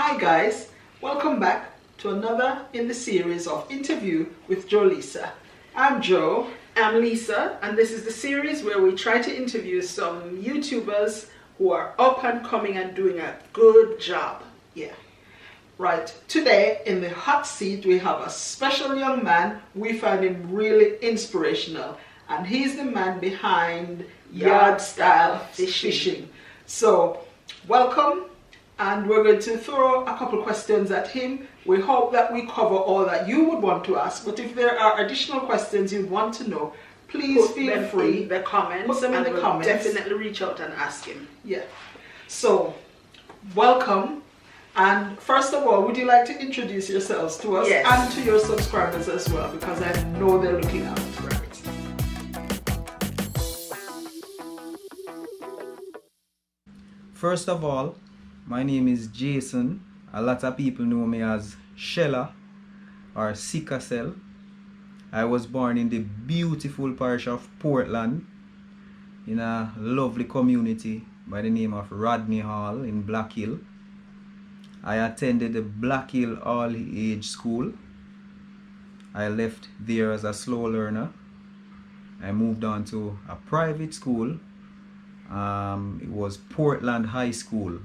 Hi guys, welcome back to another in the series of interview with Joleisa. I'm Jo. I'm Leisa, and this is the series where we try to interview some YouTubers who are up and coming and doing a good job. Yeah. Right, today in the hot seat we have a special young man. We find him really inspirational, and he's the man behind Yaad Style Fishing. So, welcome, and we're going to throw a couple questions at him. We hope that we cover all that you would want to ask, but if there are additional questions you want to know, please feel free in the comments. Put them in the comments. Definitely reach out and ask him. Yeah. So, welcome. And first of all, would you like to introduce yourselves to us and to your subscribers as well, because I know they're looking out for it. First of all, my name is Jason. A lot of people know me as Shella or Sikasel. I was born in the beautiful parish of Portland in a lovely community by the name of Rodney Hall in Black Hill. I attended the Black Hill all-age school. I left there as a slow learner. I moved on to a private school. It was Portland High School.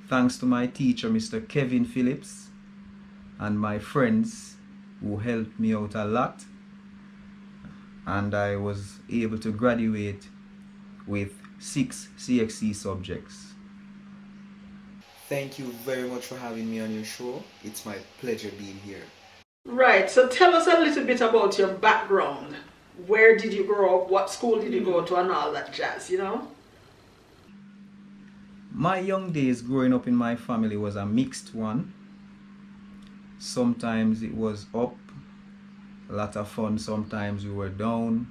Thanks to my teacher, Mr. Kevin Phillips, and my friends who helped me out a lot. And I was able to graduate with 6 CXC subjects. Thank you very much for having me on your show. It's my pleasure being here. Right, so tell us a little bit about your background. Where did you grow up? What school did you go to and all that jazz, you know? My young days growing up in my family was a mixed one. Sometimes it was up, a lot of fun, sometimes we were down.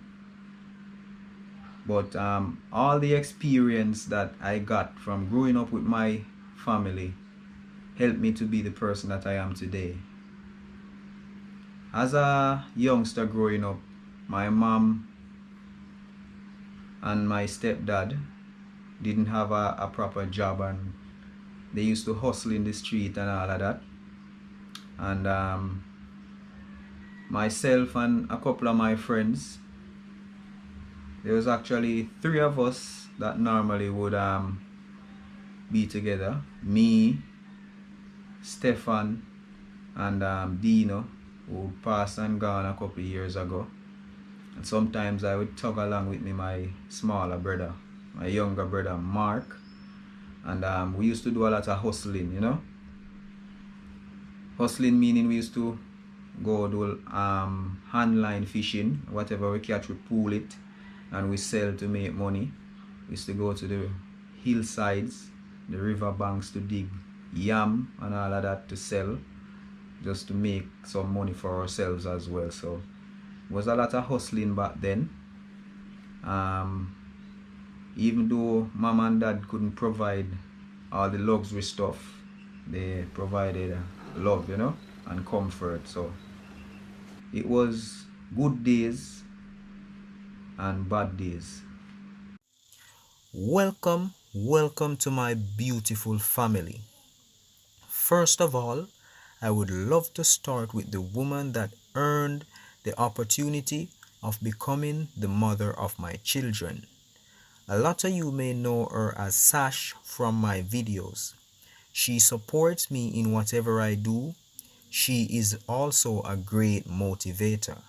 But all the experience that I got from growing up with my family helped me to be the person that I am today. As a youngster growing up, my mom and my stepdad didn't have a proper job, and they used to hustle in the street and all of that. And myself and a couple of my friends, there was actually 3 of us that normally would be together. Me, Stefan, and Dino, who passed and gone a couple of years ago. And sometimes I would tug along with me my smaller brother, my younger brother Mark, and we used to do a lot of hustling, you know. Hustling meaning we used to go do handline fishing. Whatever we catch, we pull it and we sell to make money. We used to go to the hillsides, the river banks, to dig yam and all of that to sell, just to make some money for ourselves as well. So it was a lot of hustling back then. Even though mom and dad couldn't provide all the luxury stuff, they provided love, you know, and comfort. So it was good days and bad days. Welcome to my beautiful family. First of all, I would love to start with the woman that earned the opportunity of becoming the mother of my children. A lot of you may know her as Sash from my videos. She supports me in whatever I do. She is also a great motivator.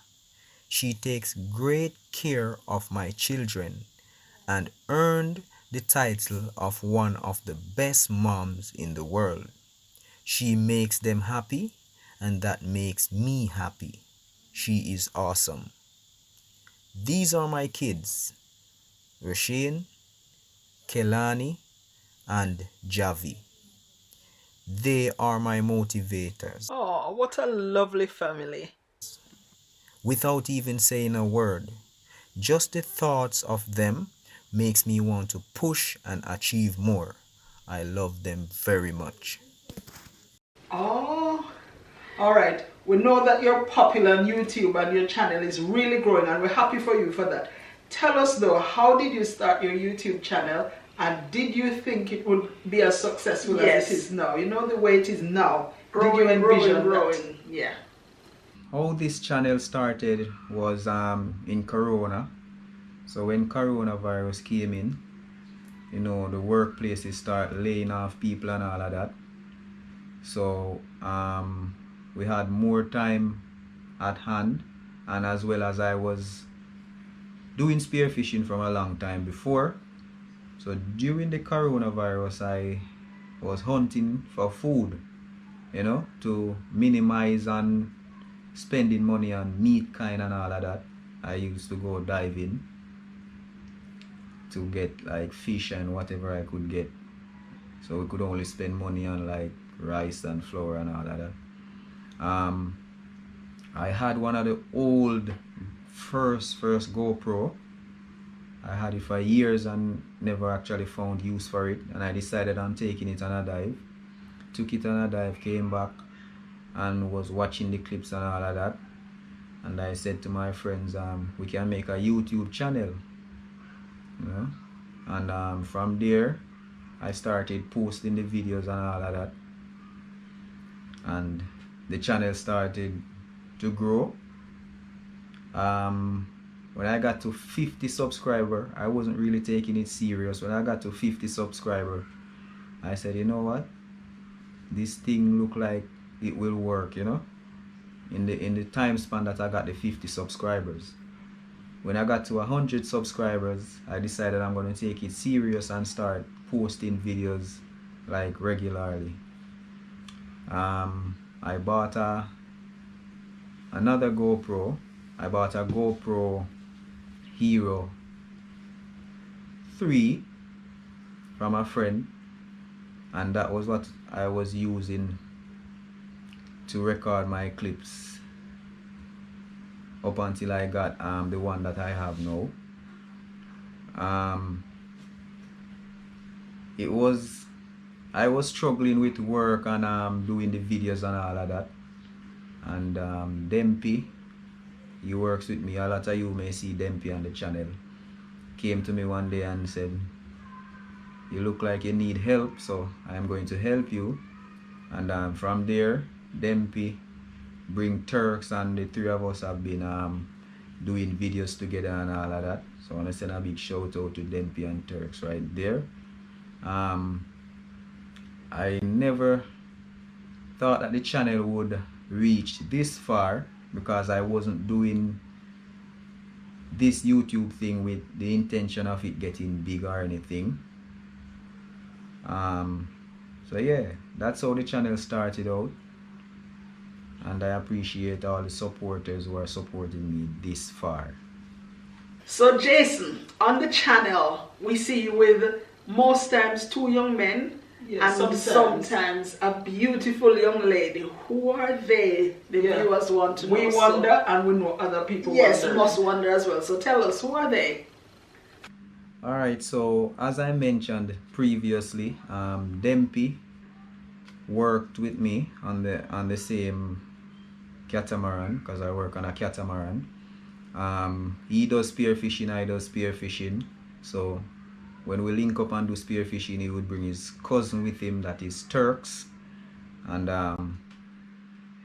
She takes great care of my children and earned the title of one of the best moms in the world. She makes them happy, and that makes me happy. She is awesome. These are my kids, Rasheen, Kelani, and Javi. They are my motivators. Oh, what a lovely family. Without even saying a word, just the thoughts of them makes me want to push and achieve more. I love them very much. Oh, all right. We know that you're popular on YouTube and your channel is really growing, and we're happy for you for that. Tell us though, how did you start your YouTube channel And did you think it would be as successful Yes. as it is now? You know the way it is now. Growing, did you envision that? growing. Yeah. How this channel started was in Corona. So when coronavirus came in, you know, the workplaces start laying off people and all of that. So we had more time at hand, and as well as I was doing spearfishing from a long time before. So during the coronavirus, I was hunting for food, you know, to minimize and spending money on meat kind and all of that. I used to go diving to get like fish and whatever I could get. So we could only spend money on like rice and flour and all of that. I had one of the old first GoPro. I had it for years and never actually found use for it, and I decided on taking it on a dive. Took it on a dive, came back and was watching the clips and all of that, and I said to my friends, we can make a YouTube channel, you know. And from there I started posting the videos and all of that, and the channel started to grow. When I got to 50 subscribers, I wasn't really taking it serious. When I got to 50 subscribers, I said, you know what, this thing look like it will work, you know, in the time span that I got the 50 subscribers. When I got to 100 subscribers, I decided I'm going to take it serious and start posting videos like regularly. I bought another GoPro. I bought a GoPro Hero 3 from a friend, and that was what I was using to record my clips up until I got the one that I have now. I was struggling with work and doing the videos and all of that, and Dempy, he works with me. A lot of you may see Dempy on the channel. Came to me one day and said, you look like you need help, so I'm going to help you. And from there, Dempy bring Turks, and the three of us have been doing videos together and all of that. So I want to send a big shout out to Dempy and Turks right there. I never thought that the channel would reach this far, because I wasn't doing this YouTube thing with the intention of it getting big or anything. So yeah, that's how the channel started out, and I appreciate all the supporters who are supporting me this far. So Jason, on the channel, we see you with most times 2 young men, Yes, and sometimes a beautiful young lady. Who are they? The viewers want to know. We wonder, and we know other people Yes, wonder. must wonder as well. So tell us, who are they? Alright, so as I mentioned previously, Dempy worked with me on the same catamaran, because I work on a catamaran. He does spearfishing, I do spearfishing. So when we link up and do spearfishing, he would bring his cousin with him, that is Turks. And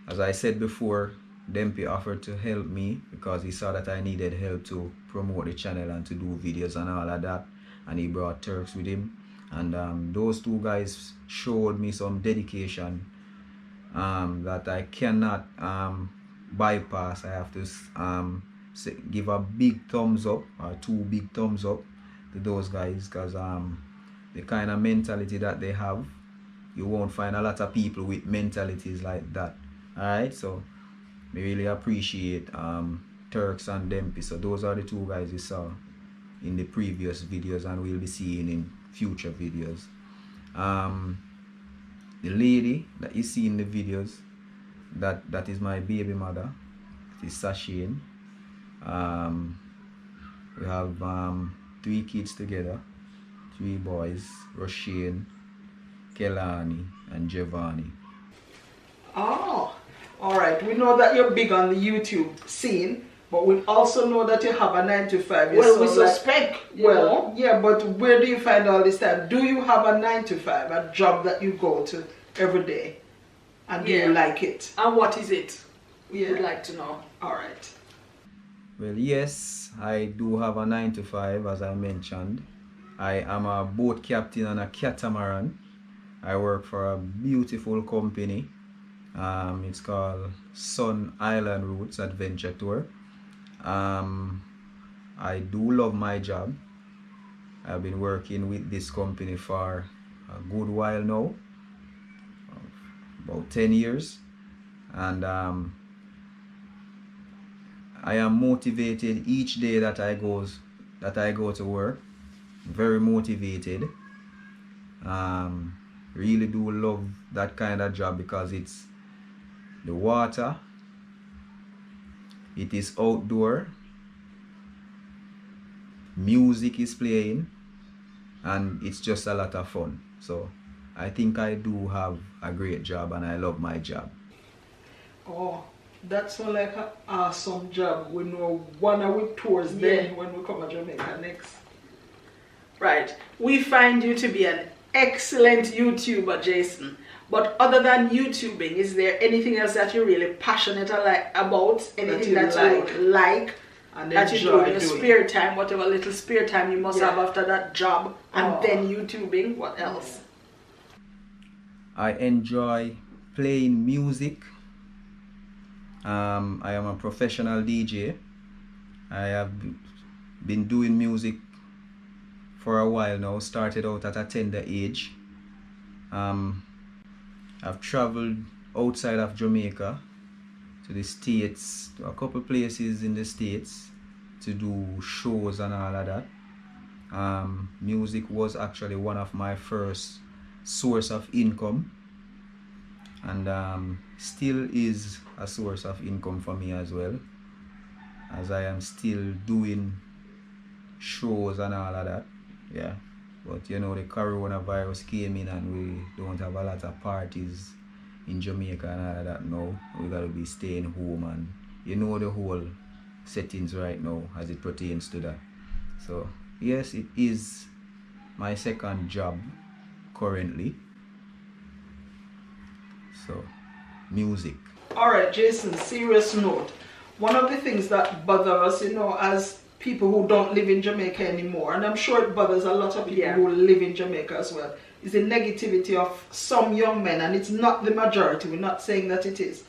as I said before, Dempy offered to help me because he saw that I needed help to promote the channel and to do videos and all of that. And he brought Turks with him. And those two guys showed me some dedication that I cannot bypass. I have to give a big thumbs up, or 2 big thumbs up, to those guys, because the kind of mentality that they have, you won't find a lot of people with mentalities like that. Alright, so we really appreciate Turks and Dempy. So those are the 2 guys you saw in the previous videos and we'll be seeing in future videos. The lady that you see in the videos, that is my baby mother. It is Sashane. We have 3 kids together, 3 boys, Roshane, Kelani and Giovanni. Oh, alright. We know that you're big on the YouTube scene, But we also know that you have a 9 to 5. Well, we suspect, you know. Yeah, but where do you find all this time? Do you have a 9 to 5, a job that you go to every day? And do you like it? And what is it? Yeah. We'd like to know. All right. Well, yes, I do have a 9 to 5, as I mentioned. I am a boat captain on a catamaran. I work for a beautiful company. It's called Sun Island Routes Adventure Tour. I do love my job. I've been working with this company for a good while now, about 10 years, and I am motivated each day that I go to work. Very motivated. Really do love that kind of job because it's the water, it is outdoor, music is playing, and it's just a lot of fun. So I think I do have a great job and I love my job. Oh, that's like an awesome job. We know one of our tours then when we come to Jamaica next. Right. We find you to be an excellent YouTuber, Jason. But other than YouTubing, is there anything else that you're really passionate about? Anything that you like and that you do in your doing? spare time, whatever little spare time you must have after that job, and then YouTubing? What else? I enjoy playing music. I am a professional DJ. I have been doing music for a while now. Started out at a tender age. I've traveled outside of Jamaica to the States, to a couple places in the States to do shows and all of that. Music was actually one of my first source of income, and still is a source of income for me as well, as I am still doing shows and all of that. Yeah, but you know, the coronavirus came in and we don't have a lot of parties in Jamaica and all of that now. We gotta be staying home, and you know the whole settings right now as it pertains to that. So yes, it is my second job currently. So music. All right, Jason, serious note. One of the things that bother us, you know, as people who don't live in Jamaica anymore, and I'm sure it bothers a lot of people who live in Jamaica as well, is the negativity of some young men, and it's not the majority. We're not saying that it is,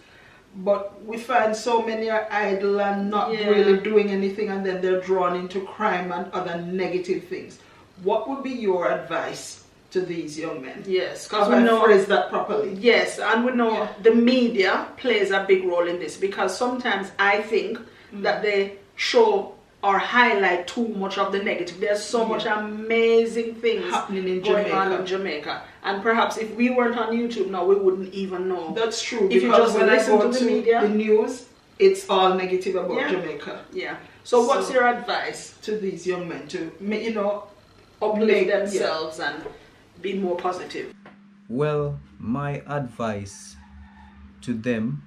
but we find so many are idle and not really doing anything, and then they're drawn into crime and other negative things. What would be your advice to these young men? Yes, because we know phrase that properly. Yes, and we know the media plays a big role in this, because sometimes I think that they show or highlight too much of the negative. There's so much amazing things happening in going Jamaica. on in Jamaica, and perhaps if we weren't on YouTube now, we wouldn't even know. That's true. If you just when listen I go to the media, the news, it's all negative about Jamaica. Yeah. So what's your advice to these young men to, you know, uplift themselves and be more positive? Well, my advice to them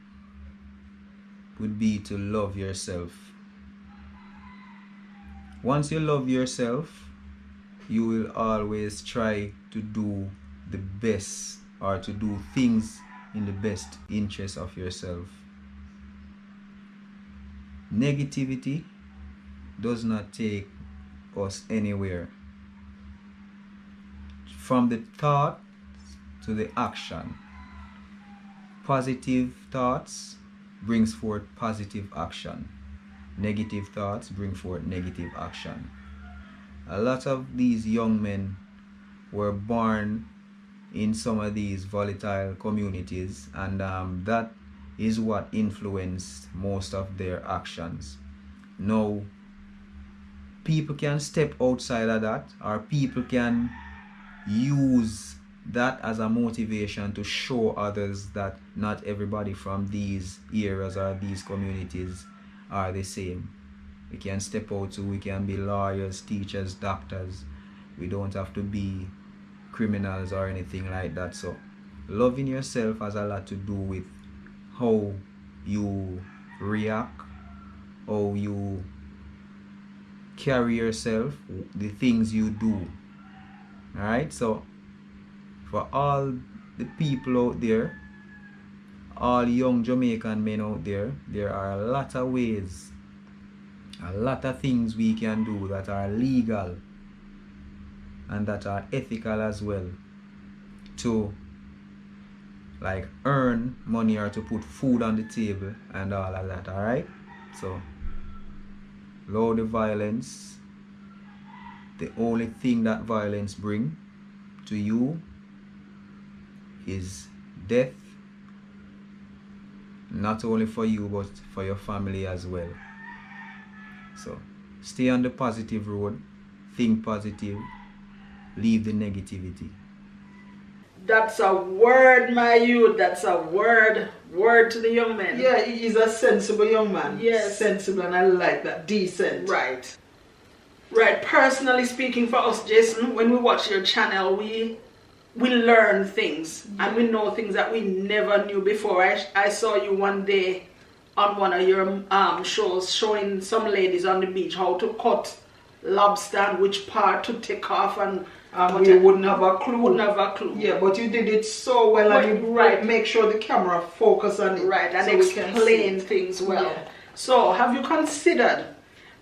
would be to love yourself. Once you love yourself, you will always try to do the best, or to do things in the best interest of yourself. Negativity does not take us anywhere. From the thought to the action. Positive thoughts brings forth positive action. Negative thoughts bring forth negative action. A lot of these young men were born in some of these volatile communities, and that is what influenced most of their actions. Now, people can step outside of that, or people can use that as a motivation to show others that not everybody from these areas or these communities are the same. We can step out too. We can be lawyers, teachers, doctors. We don't have to be criminals or anything like that. So loving yourself has a lot to do with how you react how you carry yourself, the things you do. Alright, so for all the people out there, all young Jamaican men out there, there are a lot of ways, a lot of things we can do that are legal and that are ethical as well to like earn money or to put food on the table and all of that. Alright, so low the violence. The only thing that violence bring to you is death, not only for you but for your family as well. So stay on the positive road, think positive, leave the negativity. That's a word, my youth. That's a word. Word to the young man. Yeah, he's a sensible young man. Yes. Sensible, and I like that. Decent. Right. Right. Personally speaking, for us, Jason, when we watch your channel, we learn things and we know things that we never knew before. I saw you one day on one of your shows showing some ladies on the beach how to cut lobster and which part to take off, and we wouldn't have a clue. Wouldn't have a clue. Yeah, but you did it so well, and you make sure the camera focus on it. Right, and so explain things well. Yeah. So, have you considered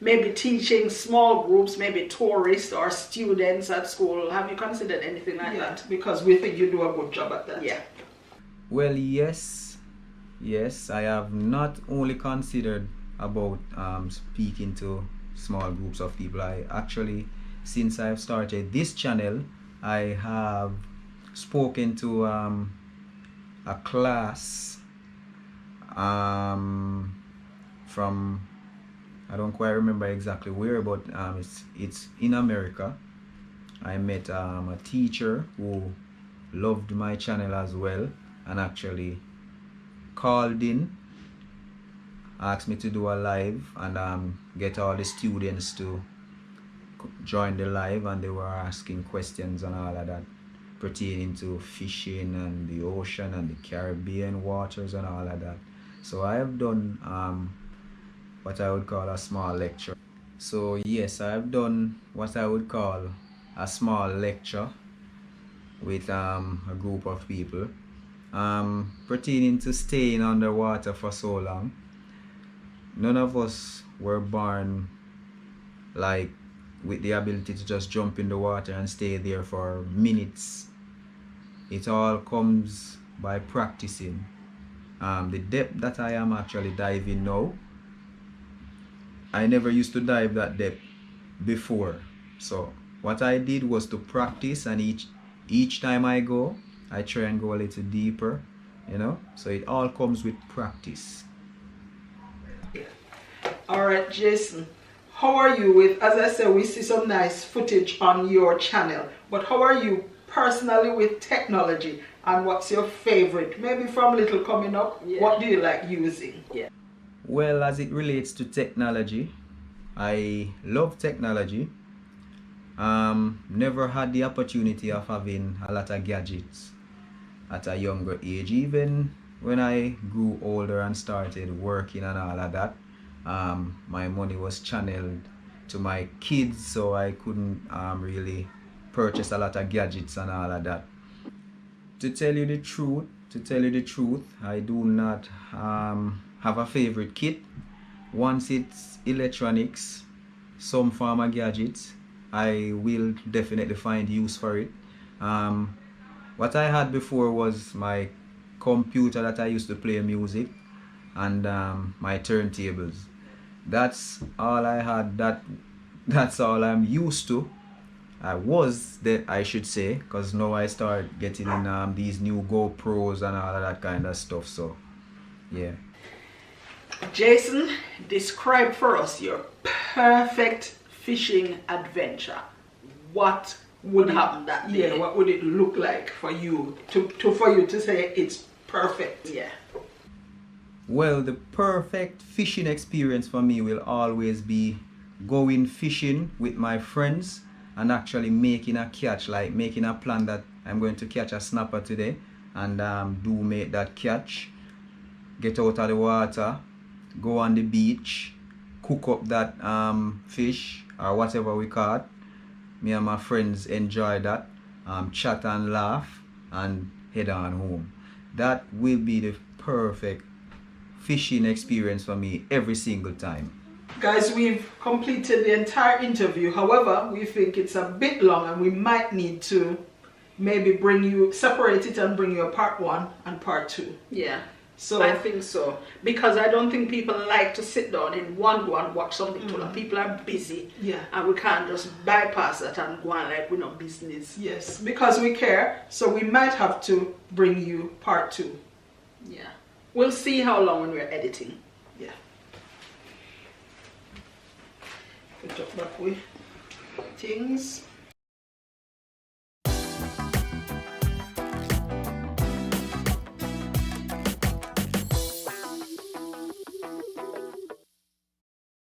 maybe teaching small groups, maybe tourists or students at school? Have you considered anything like that? Because we think you do a good job at that. Yeah. Well, yes, I have not only considered about speaking to small groups of people. I actually, since I've started this channel, I have spoken to a class from, I don't quite remember exactly where, but it's in America. I met a teacher who loved my channel as well and actually called in, asked me to do a live and get all the students to join the live, and they were asking questions and all of that pertaining to fishing and the ocean and the Caribbean waters and all of that. So I have done what I would call a small lecture. So yes, I have done what I would call a small lecture with a group of people pertaining to staying underwater for so long. None of us were born like with the ability to just jump in the water and stay there for minutes. It all comes by practicing. The depth that I am actually diving now, I never used to dive that depth before. So what I did was to practice, and each time I go, I try and go a little deeper, you know. So it all comes with practice. Alright, Jason, how are you with, as I said, we see some nice footage on your channel, but how are you personally with technology, and what's your favorite? Maybe from little coming up, what do you like using? Yeah. Well, as it relates to technology, I love technology. Never had the opportunity of having a lot of gadgets at a younger age. Even when I grew older and started working and all of that, my money was channeled to my kids, so I couldn't really purchase a lot of gadgets and all of that. To tell you the truth, I do not have a favorite kit. Once it's electronics, some form of gadgets, I will definitely find use for it. What I had before was my computer that I used to play music, and my turntables. That's all I had. That's all I'm used to. I should say, because now I start getting in these new GoPros and all of that kind of stuff. So yeah. Jason, describe for us your perfect fishing adventure. What would happen that day? Yeah, what would it look like for you to say it's perfect? Yeah. Well, the perfect fishing experience for me will always be going fishing with my friends and actually making a catch, like making a plan that I'm going to catch a snapper today, and do make that catch, get out of the water, go on the beach, cook up that fish or whatever we caught. Me and my friends enjoy that, chat and laugh and head on home. That will be the perfect fishing experience for me every single time. Guys, we've completed the entire interview. However, we think it's a bit long and we might need to maybe separate it and bring you a part 1 and part 2. Yeah. So I think so, because I don't think people like to sit down in one go and watch something too long. People are busy, yeah, and we can't just bypass that and go on like we're not business. Yes, because we care, so we might have to bring you part 2. Yeah, we'll see how long when we're editing. Yeah. Put up back with things.